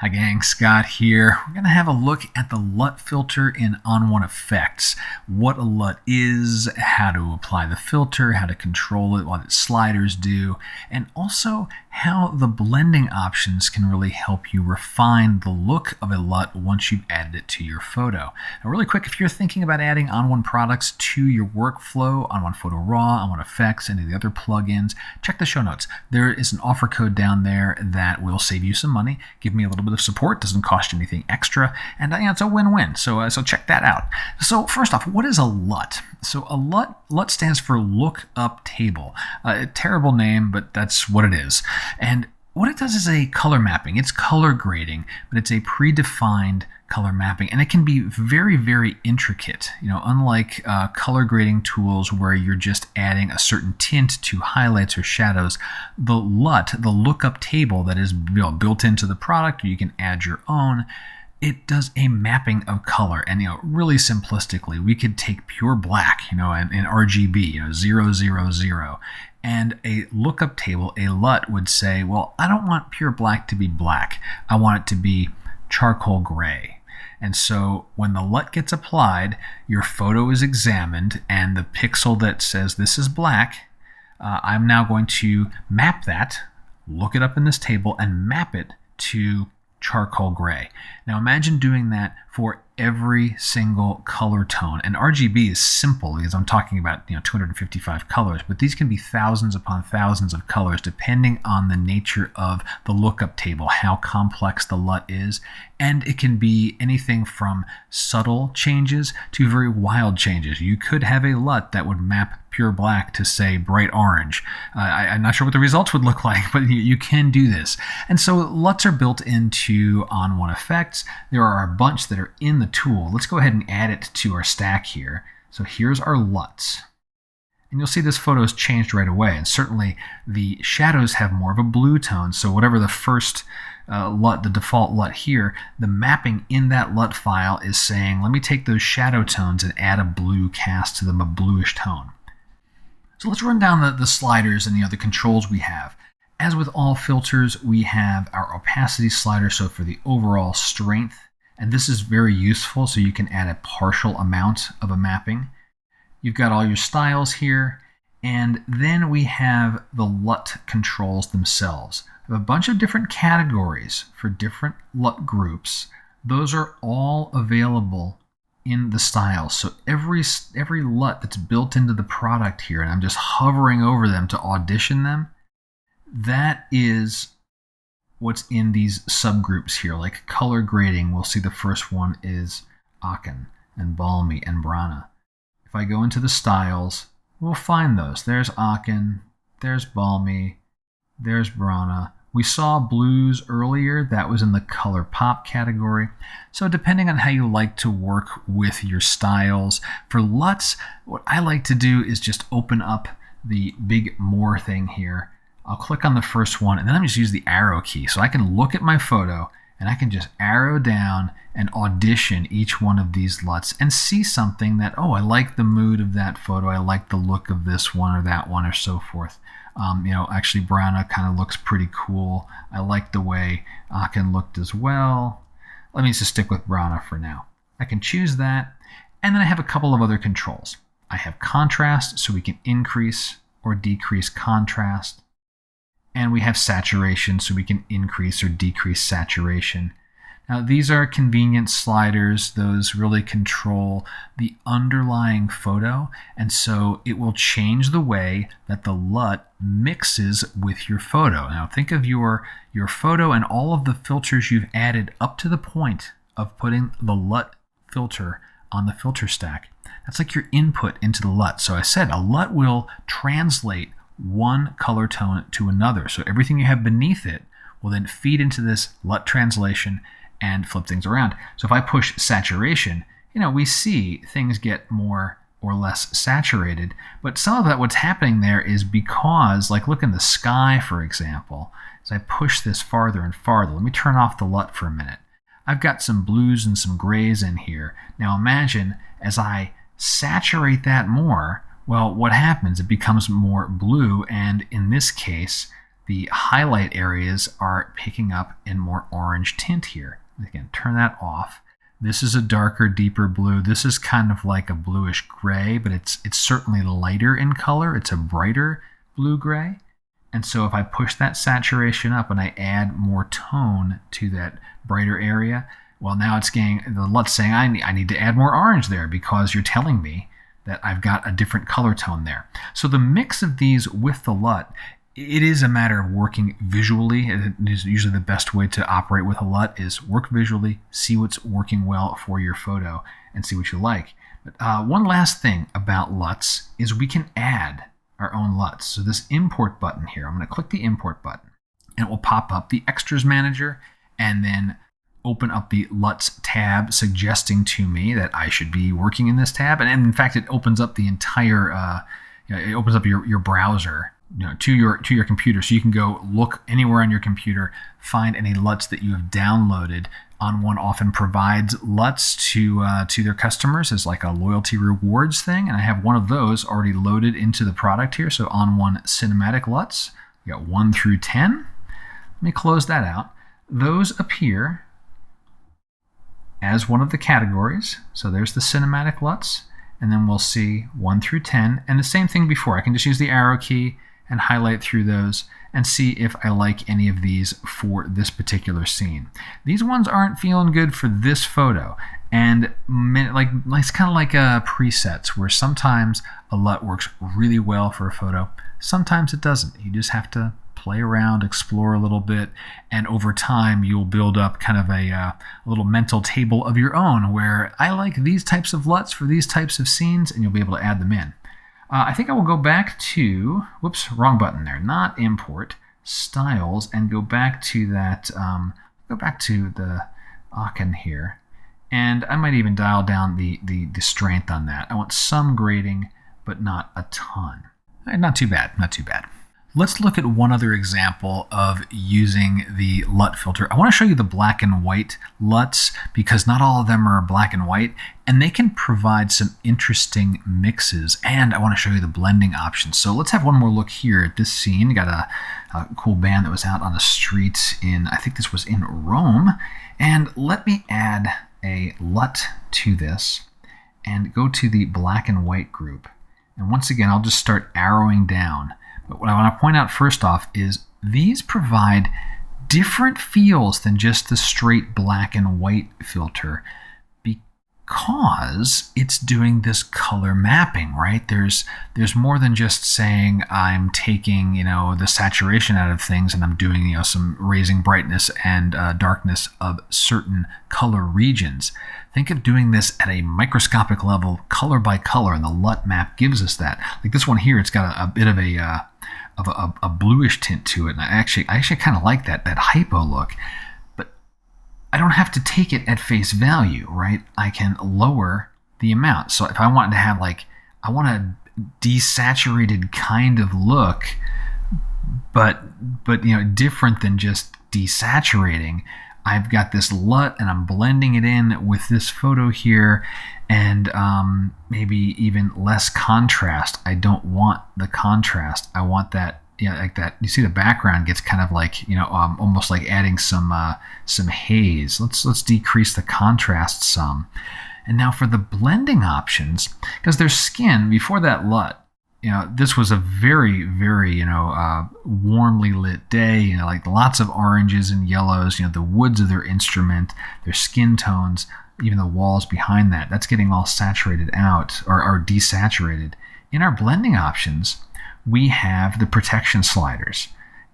Hi gang, Scott here. We're going to have a look at the LUT filter in ON1 Effects. What a LUT is, how to apply the filter, how to control it, what its sliders do, and also how the blending options can really help you refine the look of a LUT once you've added it to your photo. Now really quick, if you're thinking about adding ON1 products to your workflow, ON1 Photo Raw, ON1 Effects, any of the other plugins, check the show notes. There is an offer code down there that will save you some money, give me a little bit of support, doesn't cost you anything extra, and it's a win-win. So check that out. So first off, what is a LUT? So a LUT stands for Lookup Table. A terrible name, but that's what it is. And what it does is a color mapping. It's color grading, but it's a predefined color mapping, and it can be very, very intricate. Unlike color grading tools where you're just adding a certain tint to highlights or shadows, the LUT, the lookup table that is built into the product, or you can add your own, it does a mapping of color. And really simplistically, we could take pure black, in RGB, 000. And a lookup table, a LUT, would say, well, I don't want pure black to be black. I want it to be charcoal gray. And so when the LUT gets applied, your photo is examined, and the pixel that says this is black, I'm now going to map that, look it up in this table, and map it to charcoal gray. Now imagine doing that for every single color tone. And RGB is simple because I'm talking about 255 colors, but these can be thousands upon thousands of colors depending on the nature of the lookup table, how complex the LUT is. And it can be anything from subtle changes to very wild changes. You could have a LUT that would map pure black to, say, bright orange. I'm not sure what the results would look like, but you can do this. And so LUTs are built into ON1 Effects. There are a bunch that are in the tool. Let's go ahead and add it to our stack here. So here's our LUTs. And you'll see this photo has changed right away. And certainly the shadows have more of a blue tone. So whatever the first LUT, the default LUT here, the mapping in that LUT file is saying, let me take those shadow tones and add a blue cast to them, a bluish tone. So let's run down the sliders and the controls we have. As with all filters, we have our opacity slider, so for the overall strength, and this is very useful, so you can add a partial amount of a mapping. You've got all your styles here, and then we have the LUT controls themselves. We have a bunch of different categories for different LUT groups. Those are all available in the styles. So every LUT that's built into the product here, and I'm just hovering over them to audition them, that is what's in these subgroups here. Like color grading, we'll see the first one is Aachen and Balmy and Brana. If I go into the styles, we'll find those. There's Aachen, there's Balmy, there's Brana. We saw blues earlier. That was in the color pop category. So depending on how you like to work with your styles, for LUTs, what I like to do is just open up the big more thing here. I'll click on the first one, and then I'm just use the arrow key. So I can look at my photo, and I can just arrow down and audition each one of these LUTs and see something that, oh, I like the mood of that photo. I like the look of this one or that one or so forth. Actually Brana kind of looks pretty cool. I like the way Aachen looked as well. Let me just stick with Brana for now. I can choose that, and then I have a couple of other controls. I have contrast, so we can increase or decrease contrast. And we have saturation, so we can increase or decrease saturation. Now these are convenient sliders. Those really control the underlying photo, and so it will change the way that the LUT mixes with your photo. Now think of your photo and all of the filters you've added up to the point of putting the LUT filter on the filter stack. That's like your input into the LUT. So I said a LUT will translate one color tone to another. So everything you have beneath it will then feed into this LUT translation and flip things around. So if I push saturation, we see things get more or less saturated. But some of that, what's happening there is because, like look in the sky, for example, as I push this farther and farther, let me turn off the LUT for a minute. I've got some blues and some grays in here. Now imagine as I saturate that more, well, what happens? It becomes more blue, and in this case, the highlight areas are picking up in more orange tint here. Again, turn that off. This is a darker, deeper blue. This is kind of like a bluish gray, but it's certainly lighter in color. It's a brighter blue-gray. And so if I push that saturation up and I add more tone to that brighter area, well, now it's getting, the LUT's saying I need to add more orange there because you're telling me that I've got a different color tone there. So the mix of these with the LUT, it is a matter of working visually. It is usually the best way to operate with a LUT is work visually, see what's working well for your photo, and see what you like. But one last thing about LUTs is we can add our own LUTs. So this import button here, I'm going to click the import button, and it will pop up the extras manager and then open up the LUTs tab, suggesting to me that I should be working in this tab. And in fact, it opens up the entire, it opens up your browser to your computer, so you can go look anywhere on your computer, find any LUTs that you have downloaded. ON1 often provides LUTs to their customers as like a loyalty rewards thing, and I have one of those already loaded into the product here. So ON1 Cinematic LUTs, we got 1 through 10. Let me close that out. Those appear as one of the categories. So there's the Cinematic LUTs, and then we'll see 1 through 10, and the same thing before. I can just use the arrow key and highlight through those and see if I like any of these for this particular scene. These ones aren't feeling good for this photo, and it's kind of like presets, where sometimes a LUT works really well for a photo, sometimes it doesn't. You just have to play around, explore a little bit, and over time you'll build up kind of a little mental table of your own where I like these types of LUTs for these types of scenes, and you'll be able to add them in. I think I will go back to, whoops, wrong button there, not import, styles, and go back to that, go back to the icon here. And I might even dial down the strength on that. I want some grading, but not a ton. Not too bad, not too bad. Let's look at one other example of using the LUT filter. I want to show you the black and white LUTs because not all of them are black and white, and they can provide some interesting mixes. And I want to show you the blending options. So let's have one more look here at this scene. You got a cool band that was out on the streets in, I think this was in Rome. And let me add a LUT to this and go to the black and white group. And once again, I'll just start arrowing down. But what I want to point out first off is these provide different feels than just the straight black and white filter because it's doing this color mapping, right? There's more than just saying I'm taking, the saturation out of things and I'm doing, some raising brightness and darkness of certain color regions. Think of doing this at a microscopic level, color by color, and the LUT map gives us that. Like this one here, it's got a bit of a bluish tint to it, and I actually kind of like that hypo look. But I don't have to take it at face value, right? I can lower the amount. So if I wanted to have I want a desaturated kind of look, but different than just desaturating. I've got this LUT and I'm blending it in with this photo here, and maybe even less contrast. I don't want the contrast. I want that, like that. You see the background gets kind of like, almost like adding some haze. Let's decrease the contrast some. And now for the blending options, because there's skin before that LUT. This was a very, very, warmly lit day, like lots of oranges and yellows, the woods of their instrument, their skin tones, even the walls behind that, that's getting all saturated out or desaturated. In our blending options, we have the protection sliders.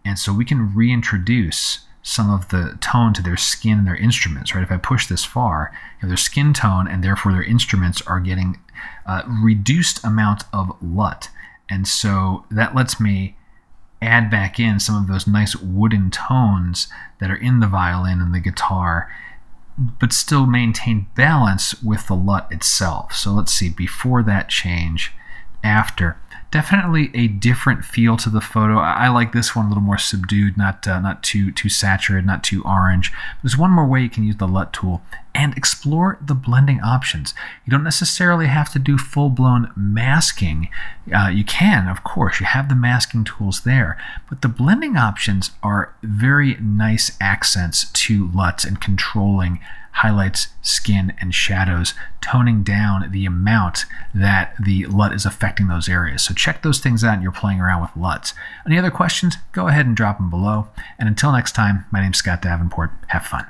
And so we can reintroduce some of the tone to their skin and their instruments, right? If I push this far, their skin tone and therefore their instruments are getting reduced amount of LUT. And so that lets me add back in some of those nice wooden tones that are in the violin and the guitar, but still maintain balance with the LUT itself. So let's see, before that change, after. Definitely a different feel to the photo. I like this one a little more subdued, not too saturated, not too orange. There's one more way you can use the LUT tool, and explore the blending options. You don't necessarily have to do full-blown masking. You can, of course, you have the masking tools there, but the blending options are very nice accents to LUTs and controlling highlights, skin, and shadows, toning down the amount that the LUT is affecting those areas. So check those things out when you're playing around with LUTs. Any other questions? Go ahead and drop them below. And until next time, my name's Scott Davenport. Have fun.